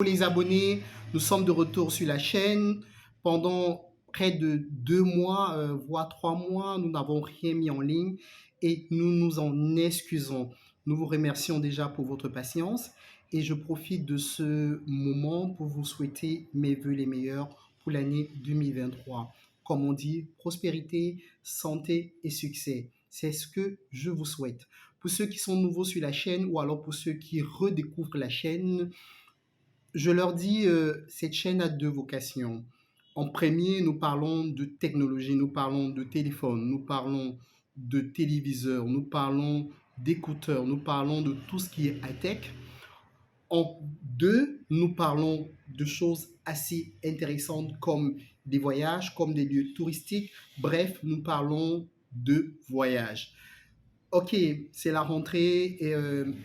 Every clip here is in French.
Pour les abonnés, nous sommes de retour sur la chaîne. Pendant près de 2 mois, voire 3 mois, nous n'avons rien mis en ligne et nous nous en excusons. Nous vous remercions déjà pour votre patience et je profite de ce moment pour vous souhaiter mes vœux les meilleurs pour l'année 2023. Comme on dit, prospérité, santé et succès. C'est ce que je vous souhaite. Pour ceux qui sont nouveaux sur la chaîne ou alors pour ceux qui redécouvrent la chaîne, je leur dis, cette chaîne a deux vocations. En premier, nous parlons de technologie, nous parlons de téléphone, nous parlons de téléviseurs, nous parlons d'écouteurs, nous parlons de tout ce qui est high-tech. En deux, nous parlons de choses assez intéressantes comme des voyages, comme des lieux touristiques. Bref, nous parlons de voyages. Ok, c'est la rentrée et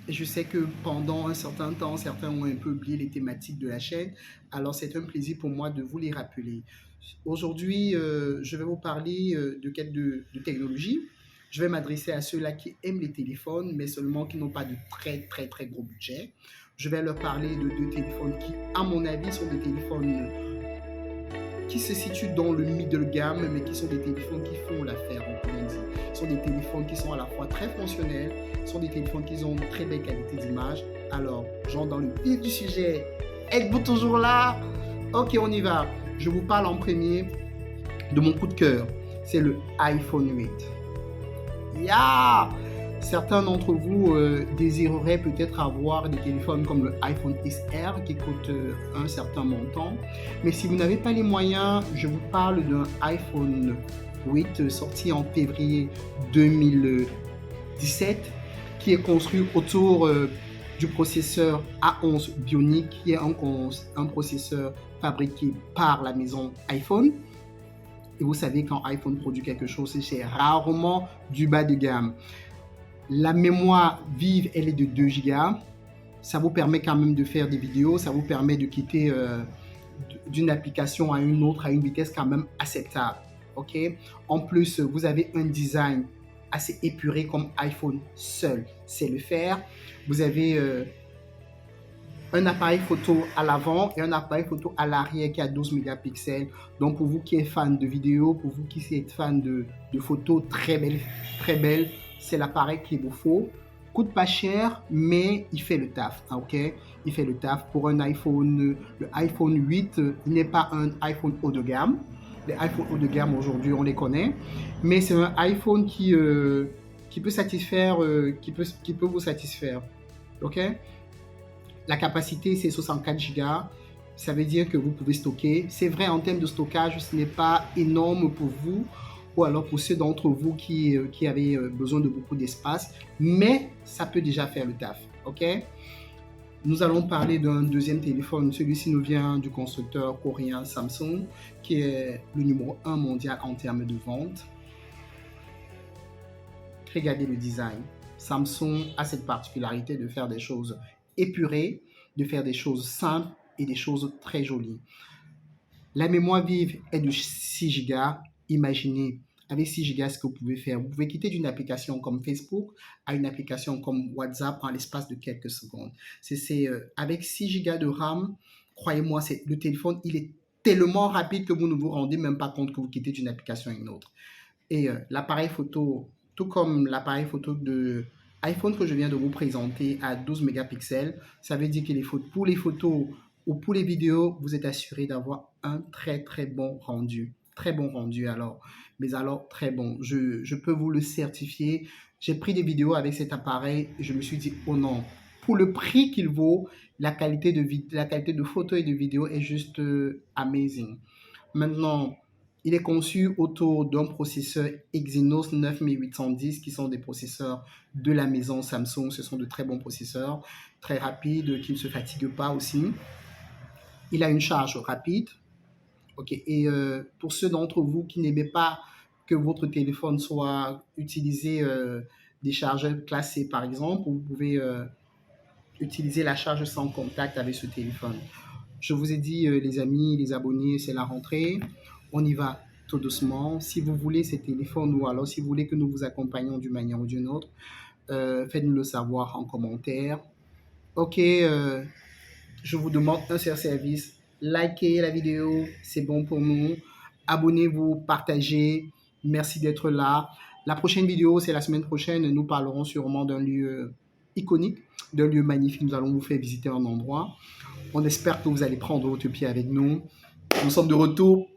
je sais que pendant un certain temps, certains ont un peu oublié les thématiques de la chaîne. Alors c'est un plaisir pour moi de vous les rappeler. Aujourd'hui, je vais vous parler de technologie. Je vais m'adresser à ceux-là qui aiment les téléphones, mais seulement qui n'ont pas de très gros budget. Je vais leur parler de deux téléphones qui, à mon avis, sont des téléphones qui se situent dans le middle gamme, mais qui sont des téléphones qui font l'affaire, on peut dire. Ce sont des téléphones qui sont à la fois très fonctionnels, ce sont des téléphones qui ont une très belle qualité d'image. Alors, genre dans le vif du sujet, êtes-vous toujours là? Ok, on y va. Je vous parle en premier de mon coup de cœur. C'est le iPhone 8. Yeah! Certains d'entre vous désireraient peut-être avoir des téléphones comme le iPhone XR qui coûte un certain montant. Mais si vous n'avez pas les moyens, je vous parle d'un iPhone 8 sorti en février 2017 qui est construit autour du processeur A11 Bionic qui est un processeur fabriqué par la maison iPhone. Et vous savez, quand iPhone produit quelque chose, c'est rarement du bas de gamme. La mémoire vive, elle est de 2 Go. Ça vous permet quand même de faire des vidéos, ça vous permet de quitter d'une application à une autre à une vitesse quand même acceptable. Ok. En plus, vous avez un design assez épuré comme iPhone seul sait le faire. Vous avez un appareil photo à l'avant et un appareil photo à l'arrière qui a 12 mégapixels. Donc pour vous qui êtes fan de vidéo, pour vous qui êtes fan de photos très belles, c'est l'appareil qu'il vous faut. Coûte pas cher, mais il fait le taf, ok? Il fait le taf pour un iPhone. Le iPhone 8 n'est pas un iPhone haut de gamme. Les iPhones haut de gamme aujourd'hui, on les connaît, mais c'est un iPhone qui peut satisfaire, qui peut vous satisfaire, ok? La capacité, c'est 64 Go. Ça veut dire que vous pouvez stocker. C'est vrai, en termes de stockage, ce n'est pas énorme pour vous ou alors pour ceux d'entre vous qui avaient besoin de beaucoup d'espace, mais ça peut déjà faire le taf. Ok? Nous allons parler d'un deuxième téléphone. Celui-ci nous vient du constructeur coréen Samsung, qui est le numéro 1 mondial en termes de vente. Regardez le design. Samsung a cette particularité de faire des choses épurées, de faire des choses simples et des choses très jolies. La mémoire vive est de 6 Go. Imaginez, avec 6 Go, ce que vous pouvez faire. Vous pouvez quitter d'une application comme Facebook à une application comme WhatsApp en l'espace de quelques secondes. Avec 6 Go de RAM, croyez-moi, le téléphone, il est tellement rapide que vous ne vous rendez même pas compte que vous quittez d'une application à une autre. Et l'appareil photo, tout comme l'appareil photo de iPhone que je viens de vous présenter à 12 mégapixels, ça veut dire que pour les photos ou pour les vidéos, vous êtes assuré d'avoir un très bon rendu. Très bon rendu alors, mais alors très bon. Je peux vous le certifier. J'ai pris des vidéos avec cet appareil et je me suis dit, oh non, pour le prix qu'il vaut, la qualité de photos et de vidéos est juste amazing. Maintenant, il est conçu autour d'un processeur Exynos 9810 qui sont des processeurs de la maison Samsung. Ce sont de très bons processeurs, très rapides, qui ne se fatiguent pas aussi. Il a une charge rapide. Okay. Et pour ceux d'entre vous qui n'aimez pas que votre téléphone soit utilisé des chargeurs classés par exemple, vous pouvez utiliser la charge sans contact avec ce téléphone. Je vous ai dit, les amis, les abonnés, c'est la rentrée. On y va tout doucement. Si vous voulez ces téléphones ou alors si vous voulez que nous vous accompagnions d'une manière ou d'une autre, faites-nous le savoir en commentaire. Ok, je vous demande un seul service. Likez la vidéo, c'est bon pour nous. Abonnez-vous, partagez. Merci d'être là. La prochaine vidéo, c'est la semaine prochaine. Nous parlerons sûrement d'un lieu iconique, d'un lieu magnifique. Nous allons vous faire visiter un endroit. On espère que vous allez prendre votre pied avec nous. Nous sommes de retour.